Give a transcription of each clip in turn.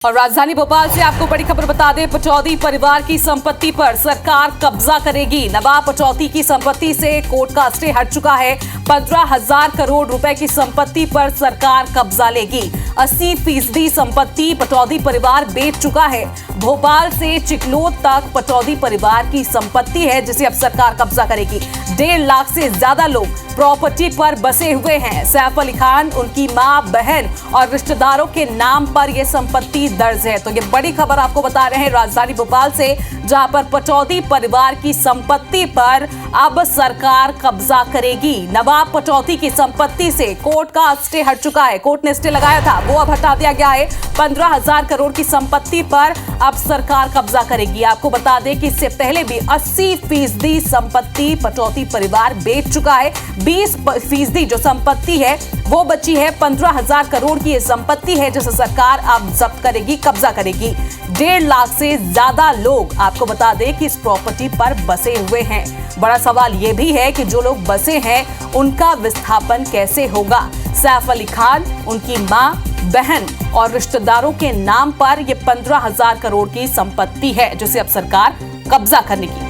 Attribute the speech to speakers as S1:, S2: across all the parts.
S1: और राजधानी भोपाल से आपको बड़ी खबर बता दें, पटौदी परिवार की संपत्ति पर सरकार कब्जा करेगी। नवाब पटौदी की संपत्ति से कोर्ट का स्टे हट चुका है। 15,000 करोड़ रुपए की संपत्ति पर सरकार कब्जा लेगी। 80% संपत्ति पटौदी परिवार बेच चुका है। भोपाल से चिकलोद तक पटौदी परिवार की संपत्ति है जिसे अब सरकार कब्जा करेगी। 1.5 लाख से ज्यादा लोग प्रॉपर्टी पर बसे हुए हैं। सैफ अली खान, उनकी मां, बहन और रिश्तेदारों के नाम पर यह संपत्ति दर्ज है। तो ये बड़ी खबर आपको बता रहे हैं राजधानी भोपाल से, जहां पर पटौदी परिवार की संपत्ति पर अब सरकार कब्जा करेगी। नवाब पटौदी की संपत्ति से कोर्ट का स्टे हट चुका है। कोर्ट ने स्टे लगाया था, वो अब हटा दिया गया है। 15,000 करोड़ की संपत्ति पर अब सरकार कब्जा करेगी। आपको बता दें कि इससे पहले भी 80% संपत्ति पटौदी परिवार बेच चुका है। 20% जो संपत्ति है वो बची है। 15,000 करोड़ की ये संपत्ति है जिसे सरकार अब जब्त करेगी, कब्जा करेगी। 1.5 लाख से ज्यादा लोग आपको बता दें कि इस प्रॉपर्टी पर बसे हुए हैं। बड़ा सवाल यह भी है कि जो लोग बसे हैं उनका विस्थापन कैसे होगा। सैफ अली खान, उनकी मां, बहन और रिश्तेदारों के नाम पर यह 15,000 करोड़ की संपत्ति है जिसे अब सरकार कब्जा करने की।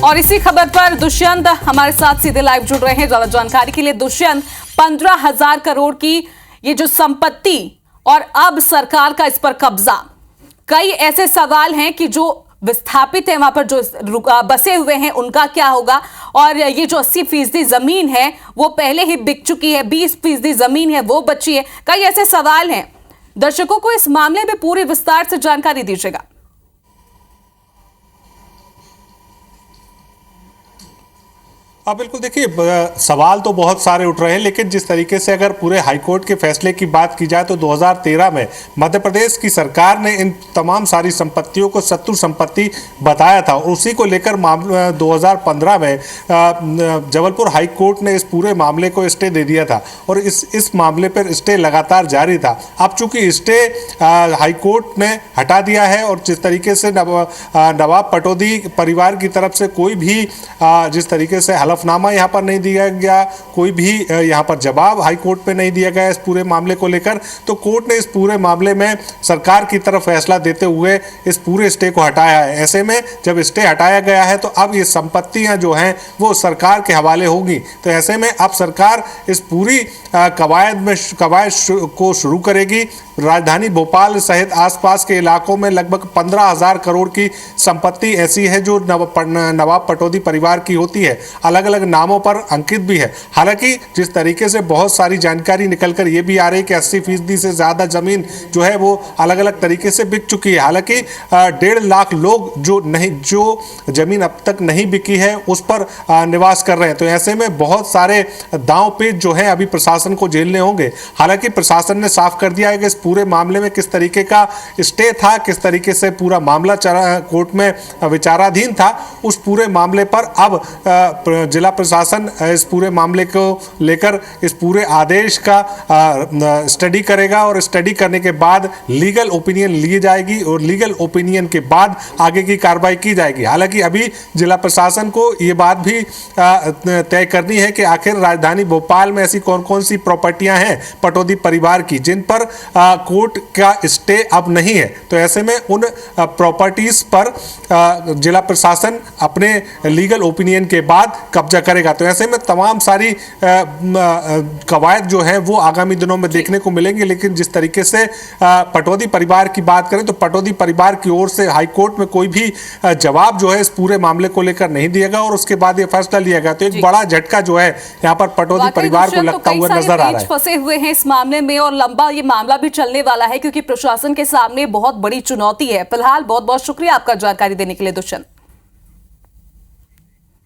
S1: और इसी खबर पर दुष्यंत हमारे साथ सीधे लाइव जुड़ रहे हैं ज्यादा जानकारी के लिए। दुष्यंत, 15,000 करोड़ की ये जो संपत्ति और अब सरकार का इस पर कब्जा, कई ऐसे सवाल हैं कि जो विस्थापित है वहां पर जो बसे हुए हैं उनका क्या होगा, और ये जो 80% जमीन है वो पहले ही बिक चुकी है, 20% जमीन है वो बची है। कई ऐसे सवाल हैं। दर्शकों को इस मामले में पूरी विस्तार से जानकारी दीजिएगा।
S2: बिल्कुल, देखिए सवाल तो बहुत सारे उठ रहे हैं, लेकिन जिस तरीके से अगर पूरे हाईकोर्ट के फैसले की बात की जाए तो 2013 में मध्य प्रदेश की सरकार ने इन तमाम सारी संपत्तियों को शत्रु संपत्ति बताया था। उसी को लेकर 2015 में जबलपुर हाईकोर्ट ने इस पूरे मामले को स्टे दे दिया था और इस मामले पर स्टे लगातार जारी था। अब चूंकि स्टे हाईकोर्ट ने हटा दिया है और जिस तरीके से नवाब पटौदी परिवार की तरफ से कोई भी जिस तरीके से हलफनामा यहाँ पर नहीं दिया गया, कोई भी यहाँ पर जवाब हाई कोर्ट पे नहीं दिया गया इस पूरे मामले को लेकर, तो कोर्ट ने इस पूरे मामले में सरकार की तरफ फैसला देते हुए इस पूरे स्टे को हटाया है। ऐसे में जब स्टे हटाया गया है तो अब ये संपत्तियां जो हैं वो सरकार के हवाले होगी। तो ऐसे में अब सरकार इस पूरी कवायद को शुरू करेगी। राजधानी भोपाल सहित आसपास के इलाकों में लगभग 15,000 करोड़ की संपत्ति ऐसी है जो नवाब पटौदी परिवार की होती है, अलग अलग नामों पर अंकित भी है। हालांकि जिस तरीके से बहुत सारी जानकारी निकलकर ये भी आ रही है कि 80% से ज़्यादा ज़मीन जो है वो अलग अलग तरीके से बिक चुकी है। हालांकि 1.5 लाख लोग जो ज़मीन अब तक नहीं बिकी है उस पर निवास कर रहे हैं। तो ऐसे में बहुत सारे दांव पेच जो है अभी प्रशासन को झेलने होंगे। हालांकि प्रशासन ने साफ कर दिया है कि इस पूरे मामले में किस तरीके का स्टे था, किस तरीके से पूरा मामला कोर्ट में विचाराधीन था, उस पूरे मामले पर अब जिला प्रशासन इस पूरे मामले को लेकर इस पूरे आदेश का स्टडी करेगा और स्टडी करने के बाद लीगल ओपिनियन ली जाएगी और लीगल ओपिनियन के बाद आगे की कार्रवाई की जाएगी। हालांकि अभी जिला प्रशासन को ये बात भी तय करनी है कि आखिर राजधानी भोपाल में ऐसी कौन कौन सी प्रॉपर्टियां हैं पटौदी परिवार की जिन पर कोर्ट का स्टे अब नहीं है। तो ऐसे में उन प्रॉपर्टीज पर जिला प्रशासन अपने लीगल ओपिनियन के बाद कब्जा करेगा। तो ऐसे में तमाम सारी कवायद जो है वो आगामी दिनों में देखने को मिलेंगे। लेकिन जिस तरीके से पटौदी परिवार की बात करें तो पटौदी परिवार की ओर से हाईकोर्ट में कोई भी जवाब जो है इस पूरे मामले को लेकर नहीं दिया गया और उसके बाद ये फैसला लिया गया। तो एक बड़ा झटका जो है यहाँ पर पटौदी परिवार को लगता हुआ नजर आ रहा है।
S1: फंसे हुए हैं इस मामले में और लंबा ये मामला भी चलने वाला है क्योंकि प्रशासन के सामने बहुत बड़ी चुनौती है। फिलहाल बहुत बहुत शुक्रिया आपका जानकारी देने के लिए दुष्यंत।